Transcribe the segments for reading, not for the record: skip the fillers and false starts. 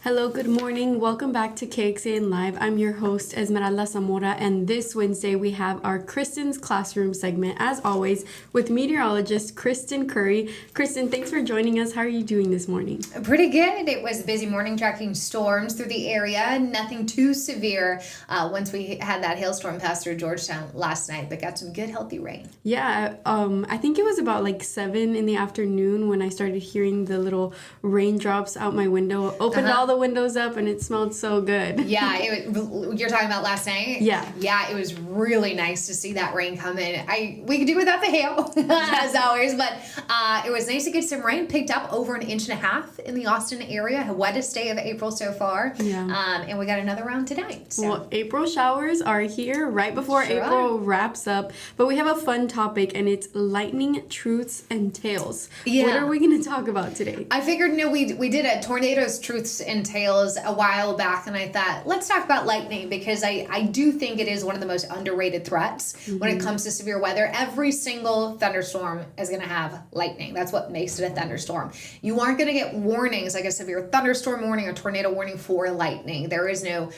Hello, good morning. Welcome back to KXAN Live. I'm your host, Esmeralda Zamora, and this Wednesday we have our Kristen's Classroom segment, as always, with meteorologist Kristen Curry. Kristen, thanks for joining us. How are you doing this morning? Pretty good. It was a busy morning tracking storms through the area. Nothing too severe once we had that hailstorm pass through Georgetown last night, but got some good, healthy rain. Yeah, I think it was about like 7 in the afternoon when I started hearing the little raindrops out my window. Opened all the windows up and it smelled so good. Yeah, you're talking about last night? Yeah, it was really nice to see that rain come in. We could do without the hail, as always, but it was nice to get some rain. Picked up over 1.5 inches in the Austin area. Wettest day of April so far. Yeah. And we got another round tonight. So. Well, April showers are here right before April wraps up, but we have a fun topic and it's lightning truths and tales. Yeah. What are we going to talk about today? I figured, we did a tornadoes, truths, and tales a while back, and I thought, let's talk about lightning, because I do think it is one of the most underrated threats when it comes to severe weather. Every single thunderstorm is going to have lightning. That's what makes it a thunderstorm. You aren't going to get warnings like a severe thunderstorm warning or tornado warning for lightning. There is no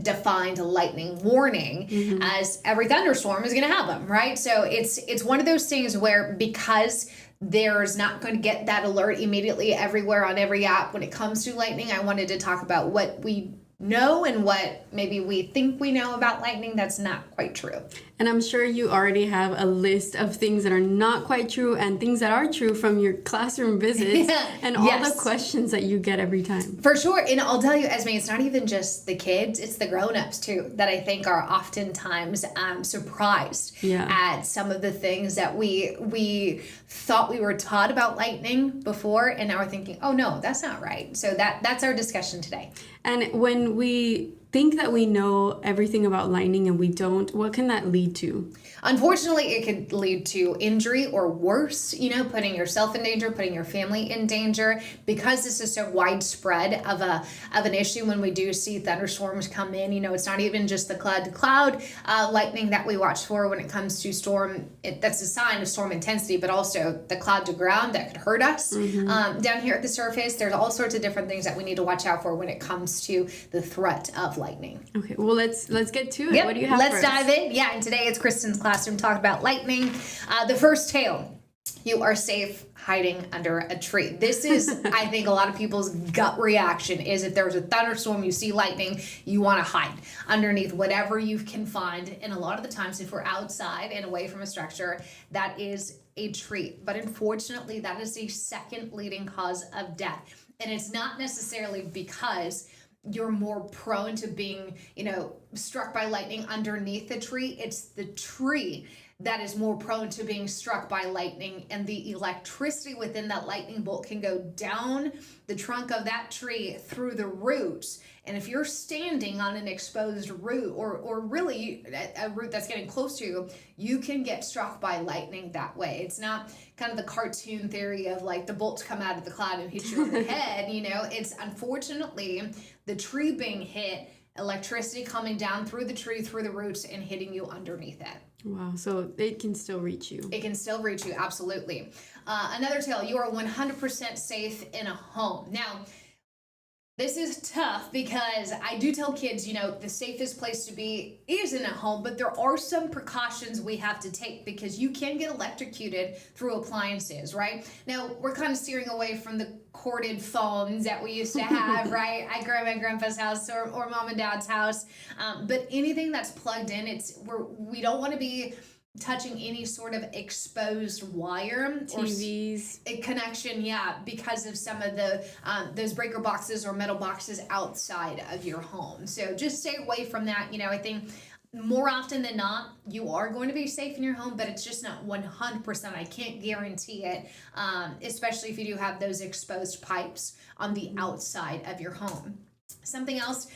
defined lightning warning, as every thunderstorm is going to have them, right? So it's one of those things where, because there's not going to get that alert immediately everywhere on every app when it comes to lightning, I wanted to talk about what we know and what maybe we think we know about lightning that's not quite true. And I'm sure you already have a list of things that are not quite true and things that are true from your classroom visits and all the questions that you get every time. For sure. And I'll tell you, Esme, it's not even just the kids, it's the grown-ups too, that I think are oftentimes surprised at some of the things that we thought we were taught about lightning before, and now we're thinking, oh no, that's not right. So that's our discussion today. And when we think that we know everything about lightning and we don't, what can that lead to? Unfortunately, it could lead to injury or worse, putting yourself in danger, putting your family in danger, because this is so widespread of an issue. When we do see thunderstorms come in, it's not even just the cloud to cloud lightning that we watch for when it comes to storm. That's a sign of storm intensity, but also the cloud to ground that could hurt us down here at the surface. There's all sorts of different things that we need to watch out for when it comes to the threat of lightning. Okay, well, let's get to it. Yep. What do you have Let's for dive us? in. Yeah, and today it's Kristen's classroom talking about lightning. The first tale: you are safe hiding under a tree. This is, I think, a lot of people's gut reaction is, if there's a thunderstorm, you see lightning, you want to hide underneath whatever you can find. And a lot of the times, if we're outside and away from a structure, that is a tree. But unfortunately, that is the second leading cause of death. And it's not necessarily because you're more prone to being, struck by lightning underneath the tree. It's the tree that is more prone to being struck by lightning, and the electricity within that lightning bolt can go down the trunk of that tree through the roots. And if you're standing on an exposed root, or really a root that's getting close to you, you can get struck by lightning that way. It's not kind of the cartoon theory of like the bolts come out of the cloud and hit you on the head. It's unfortunately the tree being hit, electricity coming down through the tree, through the roots, and hitting you underneath it. Wow, so it can still reach you. It can still reach you, absolutely. Another tale: you are 100% safe in a home. Now, this is tough because I do tell kids, the safest place to be is in a home, but there are some precautions we have to take, because you can get electrocuted through appliances, right? Now, we're kind of steering away from the corded phones that we used to have, right? At grandma and grandpa's house or mom and dad's house. But anything that's plugged in, we don't want to be touching any sort of exposed wire, TVs, or a connection, because of some of the those breaker boxes or metal boxes outside of your home. So just stay away from that. I think more often than not, you are going to be safe in your home, but it's just not 100%. I can't guarantee it, especially if you do have those exposed pipes on the outside of your home. Something else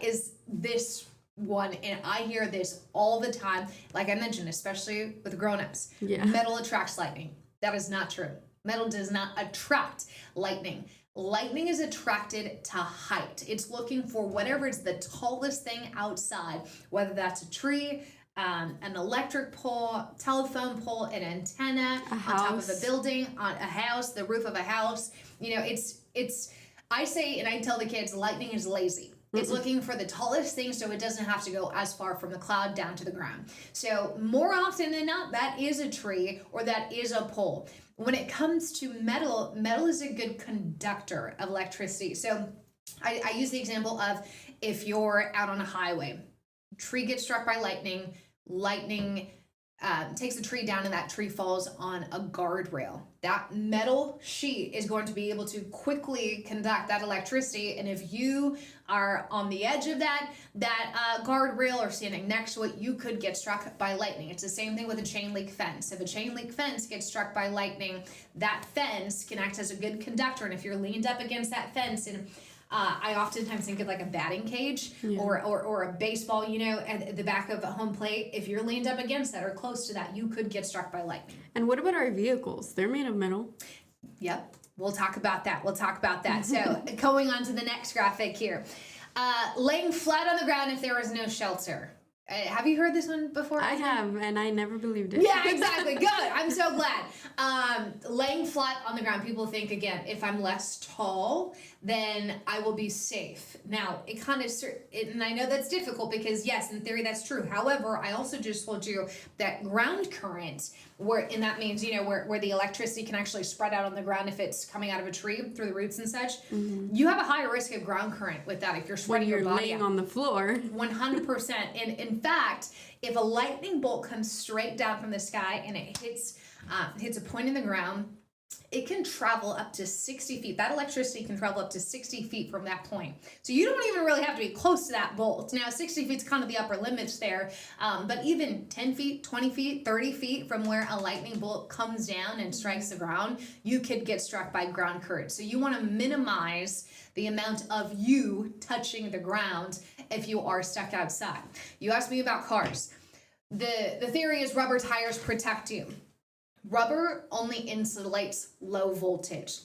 is this one, and I hear this all the time, like I mentioned, especially with grown-ups. Metal attracts lightning. That is not true. Metal does not attract lightning. Lightning is attracted to height. It's looking for whatever is the tallest thing outside, whether that's a tree, an electric pole, telephone pole, an antenna, on top of a building, on a house, the roof of a house. It's I say, and I tell the kids, lightning is lazy. It's looking for the tallest thing so it doesn't have to go as far from the cloud down to the ground. So more often than not, that is a tree or that is a pole. When it comes to metal, metal is a good conductor of electricity. So I use the example of if you're out on a highway, tree gets struck by lightning, lightning takes the tree down and that tree falls on a guardrail. That metal sheet is going to be able to quickly conduct that electricity. And if you are on the edge of that guardrail or standing next to it, you could get struck by lightning. It's the same thing with a chain link fence. If a chain link fence gets struck by lightning, that fence can act as a good conductor. And if you're leaned up against that fence and I oftentimes think of like a batting cage or a baseball, at the back of a home plate. If you're leaned up against that or close to that, you could get struck by lightning. And what about our vehicles? They're made of metal. Yep. We'll talk about that. So going on to the next graphic here. Laying flat on the ground if there is no shelter. Have you heard this one before? I have, and I never believed it. Yeah, exactly. Good. I'm so glad. Laying flat on the ground, people think, again, if I'm less tall, then I will be safe. Now, it kind of, and I know that's difficult because, yes, in theory, that's true. However, I also just told you that ground current, and that means, where the electricity can actually spread out on the ground if it's coming out of a tree through the roots and such, you have a higher risk of ground current with that if you're spreading your body laying out. on the floor. 100%. And in fact, if a lightning bolt comes straight down from the sky and it hits a point in the ground, it can travel up to 60 feet. That electricity can travel up to 60 feet from that point. So you don't even really have to be close to that bolt. Now, 60 feet is kind of the upper limits there, but even 10 feet, 20 feet, 30 feet from where a lightning bolt comes down and strikes the ground, you could get struck by ground current. So you want to minimize the amount of you touching the ground if you are stuck outside. You asked me about cars. The theory is rubber tires protect you. Rubber only insulates low voltage.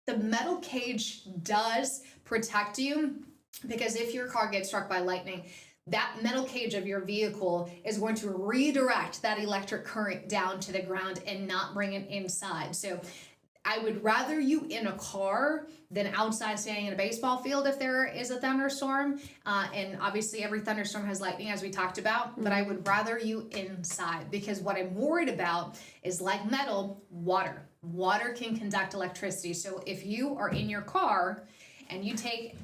The metal cage does protect you because if your car gets struck by lightning, that metal cage of your vehicle is going to redirect that electric current down to the ground and not bring it inside. So I would rather you in a car than outside standing in a baseball field if there is a thunderstorm. And obviously every thunderstorm has lightning, as we talked about, but I would rather you inside because what I'm worried about is, like metal, water. Water can conduct electricity. So if you are in your car and you take,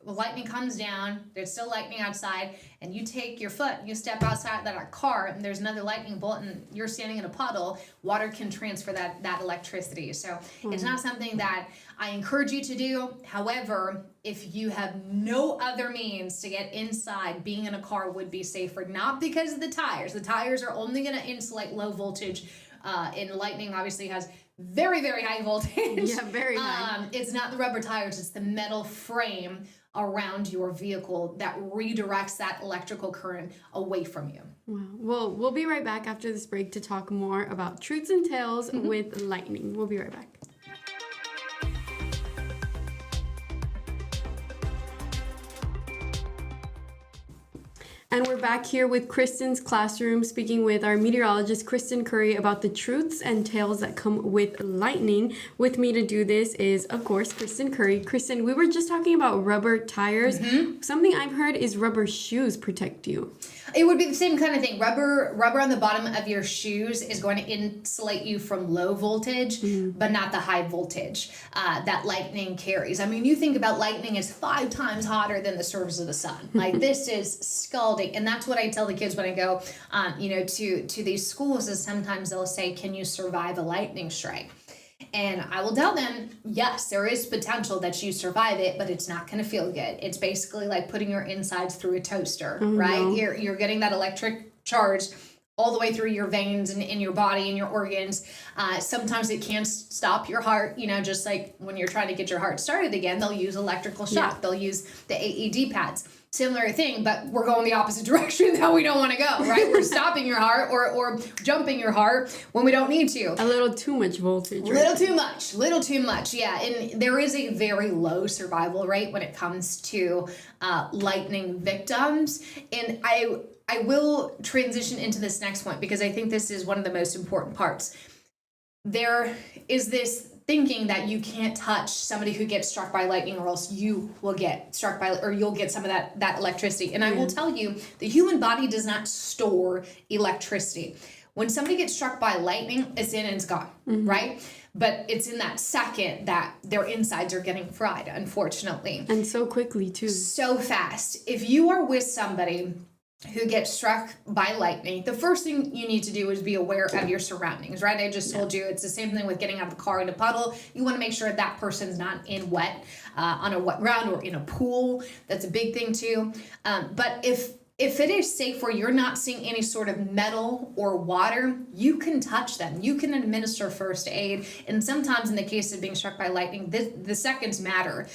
lightning comes down, there's still lightning outside, and you take your foot, you step outside that car, and there's another lightning bolt, and you're standing in a puddle, water can transfer that electricity. So it's not something that I encourage you to do. However, if you have no other means to get inside, being in a car would be safer, not because of the tires. The tires are only going to insulate low voltage, and lightning obviously has very, very high voltage. Yeah, very high. It's not the rubber tires, it's the metal frame around your vehicle that redirects that electrical current away from you. Wow. Well, we'll be right back after this break to talk more about truths and tales with lightning. We'll be right back. And we're back here with Kristen's classroom, speaking with our meteorologist, Kristen Curry, about the truths and tales that come with lightning. With me to do this is, of course, Kristen Curry. Kristen, we were just talking about rubber tires. Something I've heard is rubber shoes protect you. It would be the same kind of thing. Rubber on the bottom of your shoes is going to insulate you from low voltage, but not the high voltage that lightning carries. I mean, you think about lightning is 5 times hotter than the surface of the sun. Like, this is scalding. And that's what I tell the kids when I go, to these schools is sometimes they'll say, can you survive a lightning strike? And I will tell them, yes, there is potential that you survive it, but it's not going to feel good. It's basically like putting your insides through a toaster, right? No. You're getting that electric charge all the way through your veins and in your body and your organs. Sometimes it can stop your heart, just like when you're trying to get your heart started again, they'll use electrical shock. Yeah. They'll use the AED pads. Similar thing, but we're going the opposite direction that we don't want to go, right? We're stopping your heart or jumping your heart when we don't need to. A little too much voltage. Right? Little too much, yeah. And there is a very low survival rate when it comes to lightning victims. And I will transition into this next point because I think this is one of the most important parts. There is this thinking that you can't touch somebody who gets struck by lightning, or else you will get struck by, or you'll get some of that electricity. And I will tell you, the human body does not store electricity. When somebody gets struck by lightning, it's in and it's gone, right? But it's in that second that their insides are getting fried, unfortunately. And so quickly, too. So fast. If you are with somebody who gets struck by lightning, the first thing you need to do is be aware of your surroundings, right? I just told you it's the same thing with getting out of the car in a puddle. You want to make sure that person's not in wet, on a wet ground or in a pool. That's a big thing too. But if it is safe where you're not seeing any sort of metal or water, you can touch them. You can administer first aid. And sometimes in the case of being struck by lightning, the seconds matter.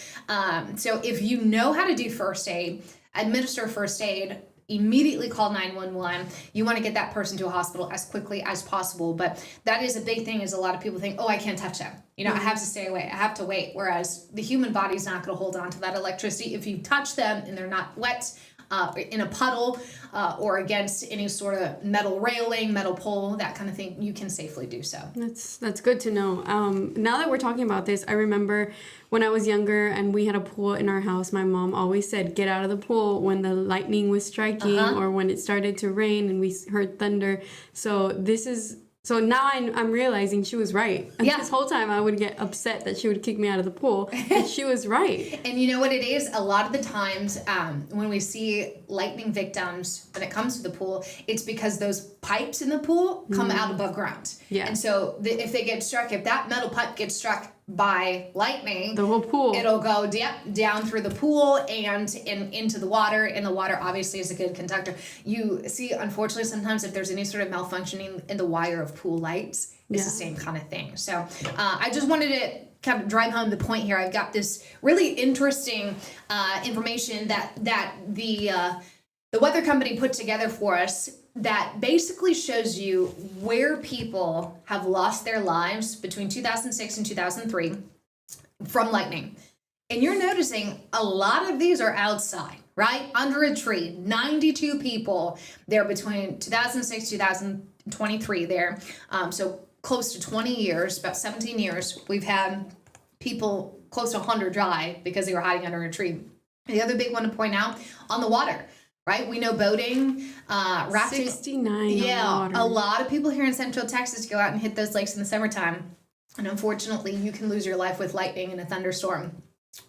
So if you know how to do first aid, administer first aid, immediately call 911. You want to get that person to a hospital as quickly as possible. But that is a big thing, is a lot of people think, oh, I can't touch them. You know, I have to stay away. I have to wait. Whereas the human body is not going to hold on to that electricity. If you touch them and they're not wet, in a puddle, or against any sort of metal railing, metal pole, that kind of thing, you can safely do so. That's good to know. Now that we're talking about this, I remember when I was younger and we had a pool in our house, my mom always said, get out of the pool when the lightning was striking or when it started to rain and we heard thunder. So now I'm realizing she was right. And this whole time I would get upset that she would kick me out of the pool. And she was right. And you know what it is? A lot of the times when we see lightning victims, when it comes to the pool, it's because those pipes in the pool come out above ground. Yeah. And so if they get struck, if that metal pipe gets struck by lightning, the whole pool, it'll go down through the pool and into the water, and the water obviously is a good conductor. You see, unfortunately, sometimes if there's any sort of malfunctioning in the wire of pool lights, it's the same kind of thing. So I just wanted to kind of drive home the point here. I've got this really interesting information that the weather company put together for us, that basically shows you where people have lost their lives between 2006 and 2003 from lightning. And you're noticing a lot of these are outside, right? Under a tree. 92 people there between 2006 2023 there. So close to 20 years, about 17 years, we've had people close to 100 die because they were hiding under a tree. The other big one to point out, on the water. Right? We know boating, rafting. 69 Yeah, a lot of people here in Central Texas go out and hit those lakes in the summertime. And unfortunately, you can lose your life with lightning in a thunderstorm.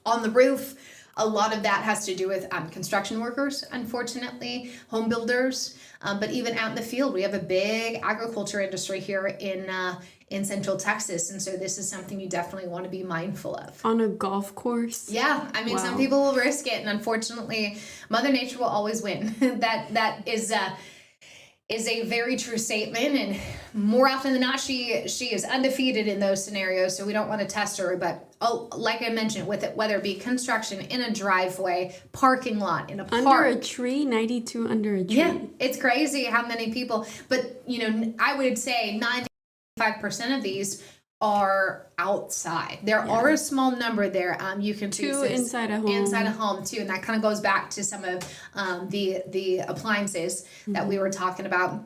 On the roof, a lot of that has to do with construction workers, unfortunately, home builders. But even out in the field, we have a big agriculture industry here in Central Texas. And so this is something you definitely want to be mindful of. On a golf course? Yeah. I mean, some people will risk it. And unfortunately, Mother Nature will always win. That is a very true statement. And more often than not, she is undefeated in those scenarios. So we don't want to test her. But like I mentioned, with it, whether it be construction, in a driveway, parking lot, in a park. Under a tree, 92 under a tree. Yeah. It's crazy how many people. But, you know, I would say 95% of these are outside. There are a small number there. You can two inside a home. Inside a home too, and that kind of goes back to some of the appliances that we were talking about.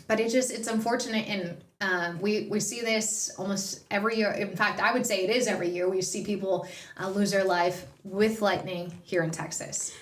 But it's unfortunate, and we see this almost every year. In fact, I would say it is every year. We see people lose their life with lightning here in Texas.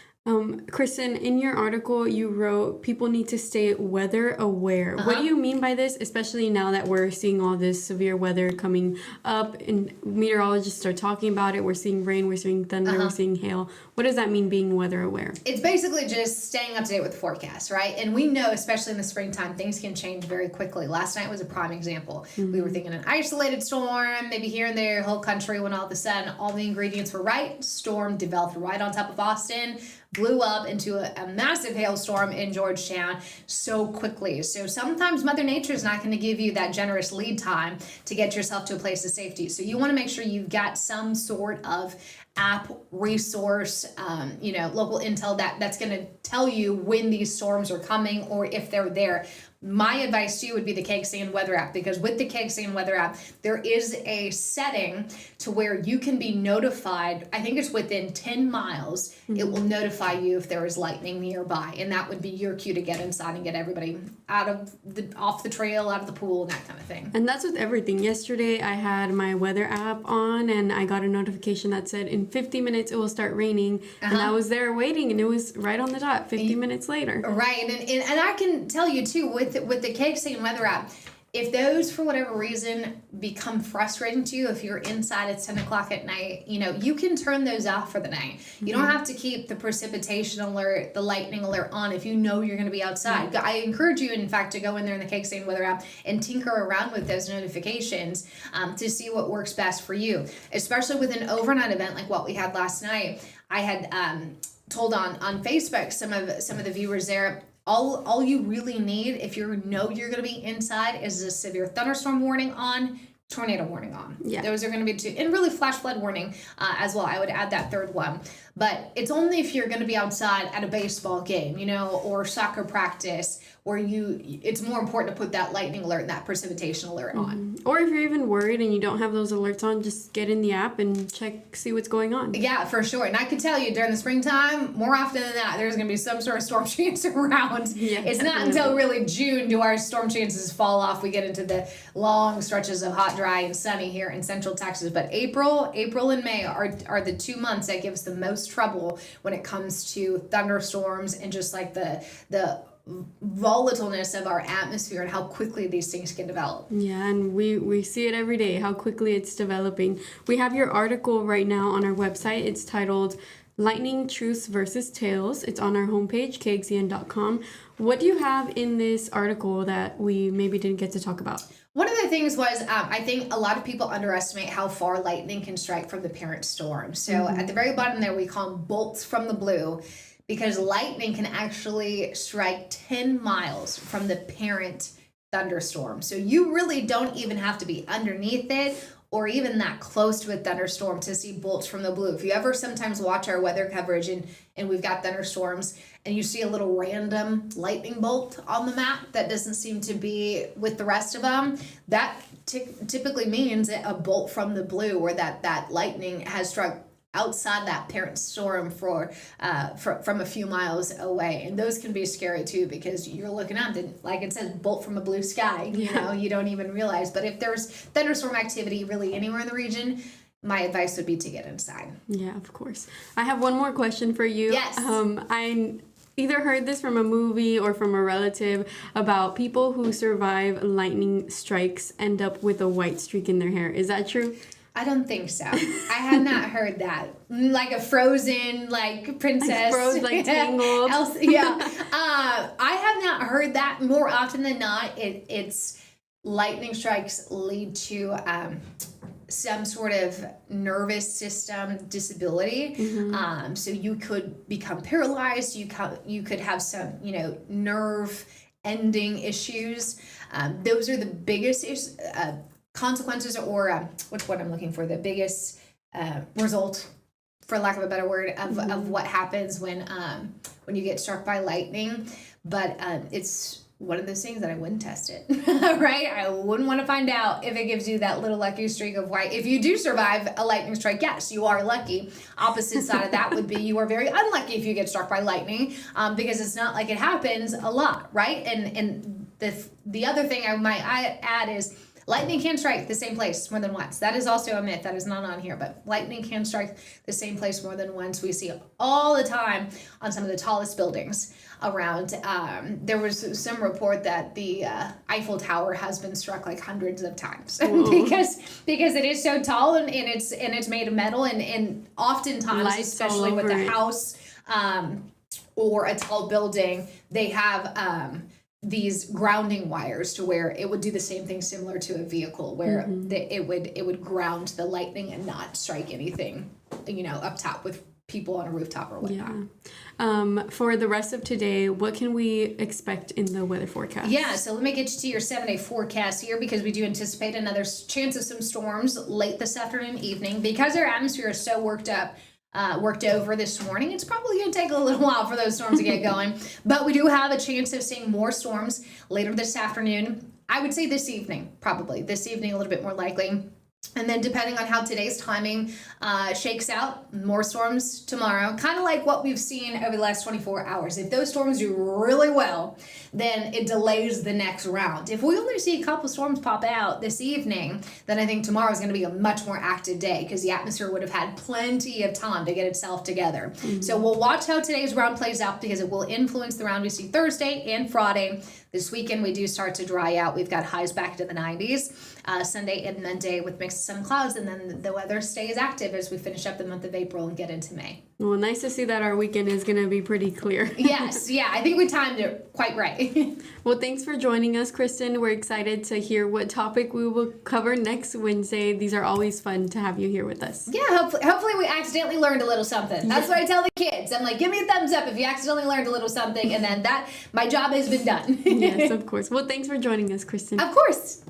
Kristen, in your article, you wrote people need to stay weather aware. What do you mean by this, especially now that we're seeing all this severe weather coming up and meteorologists are talking about it? We're seeing rain, we're seeing thunder, we're seeing hail. What does that mean, being weather aware? It's basically just staying up to date with the forecast, right? And we know, especially in the springtime, things can change very quickly. Last night was a prime example. We were thinking an isolated storm, maybe here and there, whole country, when all of a sudden all the ingredients were right. Storm developed right on top of Austin, blew up into a massive hailstorm in Georgetown so quickly. So sometimes Mother Nature is not going to give you that generous lead time to get yourself to a place of safety. So you want to make sure you've got some sort of app, resource, local intel that's going to tell you when these storms are coming or if they're there. my advice to you would be the KXAN weather app, because with the KXAN weather app, there is a setting to where you can be notified. I think it's within 10 miles. It will notify you if there is lightning nearby, and that would be your cue to get inside and get everybody off the trail, out of the pool, and that kind of thing. And that's with everything. Yesterday, I had my weather app on, and I got a notification that said in 50 minutes it will start raining. And I was there waiting, and it was right on the dot 50 minutes later. Right, and I can tell you too, with the KXAN weather app, if those for whatever reason become frustrating to you, if you're inside at 10 o'clock at night, you can turn those off for the night. You don't have to keep the precipitation alert, the lightning alert on if you know you're going to be outside. I encourage you, in fact, to go in there in the KXAN weather app and tinker around with those notifications to see what works best for you, especially with an overnight event like what we had last night. I had told on Facebook some of the viewers there, all you really need if you know you're going to be inside is a severe thunderstorm warning on, tornado warning on. Yeah. Those are going to be two, and really flash flood warning as well. I would add that third one. But it's only if you're going to be outside at a baseball game, or soccer practice, where it's more important to put that lightning alert and that precipitation alert on. Or if you're even worried and you don't have those alerts on, just get in the app and see what's going on. Yeah, for sure. And I can tell you, during the springtime, more often than not, there's going to be some sort of storm chance around. Yeah, it's not until really June do our storm chances fall off. We get into the long stretches of hot, dry, and sunny here in central Texas. But April and May are the 2 months that give us the most trouble when it comes to thunderstorms and just like the volatileness of our atmosphere and how quickly these things can develop. Yeah, and we see it every day, how quickly it's developing. We have your article right now on our website. It's titled Lightning Truths versus Tales. It's on our homepage, kxan.com. What do you have in this article that we maybe didn't get to talk about? One of the things was, I think a lot of people underestimate how far lightning can strike from the parent storm. So at the very bottom there, we call them bolts from the blue, because lightning can actually strike 10 miles from the parent thunderstorm. So you really don't even have to be underneath it or even that close to a thunderstorm to see bolts from the blue. If you ever sometimes watch our weather coverage and we've got thunderstorms and you see a little random lightning bolt on the map that doesn't seem to be with the rest of them, that typically means a bolt from the blue, or that lightning has struck outside that parent storm from a few miles away. And those can be scary too, because you're looking up and, like it says, bolt from a blue sky, you don't even realize. But if there's thunderstorm activity really anywhere in the region, my advice would be to get inside. Yeah, of course. I have one more question for you. Yes. I either heard this from a movie or from a relative about people who survive lightning strikes end up with a white streak in their hair. Is that true? I don't think so. I have not heard that. Like a frozen, princess. Like froze, Tangled. I have not heard that. More often than not, it's lightning strikes lead to some sort of nervous system disability. So you could become paralyzed. You could have some, nerve ending issues. Those are the biggest consequences, or what's what I'm looking for, the biggest result, for lack of a better word, of what happens when you get struck by lightning. But it's one of those things that I wouldn't test it, right? I wouldn't want to find out if it gives you that little lucky streak of white. If you do survive a lightning strike, yes, you are lucky. Opposite side of that would be you are very unlucky if you get struck by lightning, because it's not like it happens a lot, right? And the other thing I might add is, lightning can strike the same place more than once. That is also a myth that is not on here, but lightning can strike the same place more than once. We see it all the time on some of the tallest buildings around. There was some report that the Eiffel Tower has been struck hundreds of times because it is so tall and it's made of metal, and oftentimes, lights, especially with a house or a tall building, they have these grounding wires to where it would do the same thing similar to a vehicle, where it would ground the lightning and not strike anything, up top with people on a rooftop or whatnot. Yeah. For the rest of today, what can we expect in the weather forecast? Yeah, so let me get you to your 7-day forecast here, because we do anticipate another chance of some storms late this afternoon, evening. Because our atmosphere is so worked up, worked over this morning. It's probably going to take a little while for those storms to get going, but we do have a chance of seeing more storms later this afternoon. I would say this evening, probably. This evening, a little bit more likely. And then depending on how today's timing shakes out, more storms tomorrow. Kind of like what we've seen over the last 24 hours. If those storms do really well, then it delays the next round. If we only see a couple storms pop out this evening, then I think tomorrow is going to be a much more active day because the atmosphere would have had plenty of time to get itself together. Mm-hmm. So we'll watch how today's round plays out because it will influence the round we see Thursday and Friday. This weekend, we do start to dry out. We've got highs back into the 90s Sunday and Monday with mixed sun clouds, and then the weather stays active as we finish up the month of April and get into May. Well, nice to see that our weekend is going to be pretty clear. Yes, yeah, I think we timed it quite right. Well, thanks for joining us, Kristen. We're excited to hear what topic we will cover next Wednesday. These are always fun to have you here with us. Yeah, hopefully we accidentally learned a little something. That's what I tell the kids. I'm like, give me a thumbs up if you accidentally learned a little something, and then my job has been done. Yes, of course. Well, thanks for joining us, Kristen. Of course.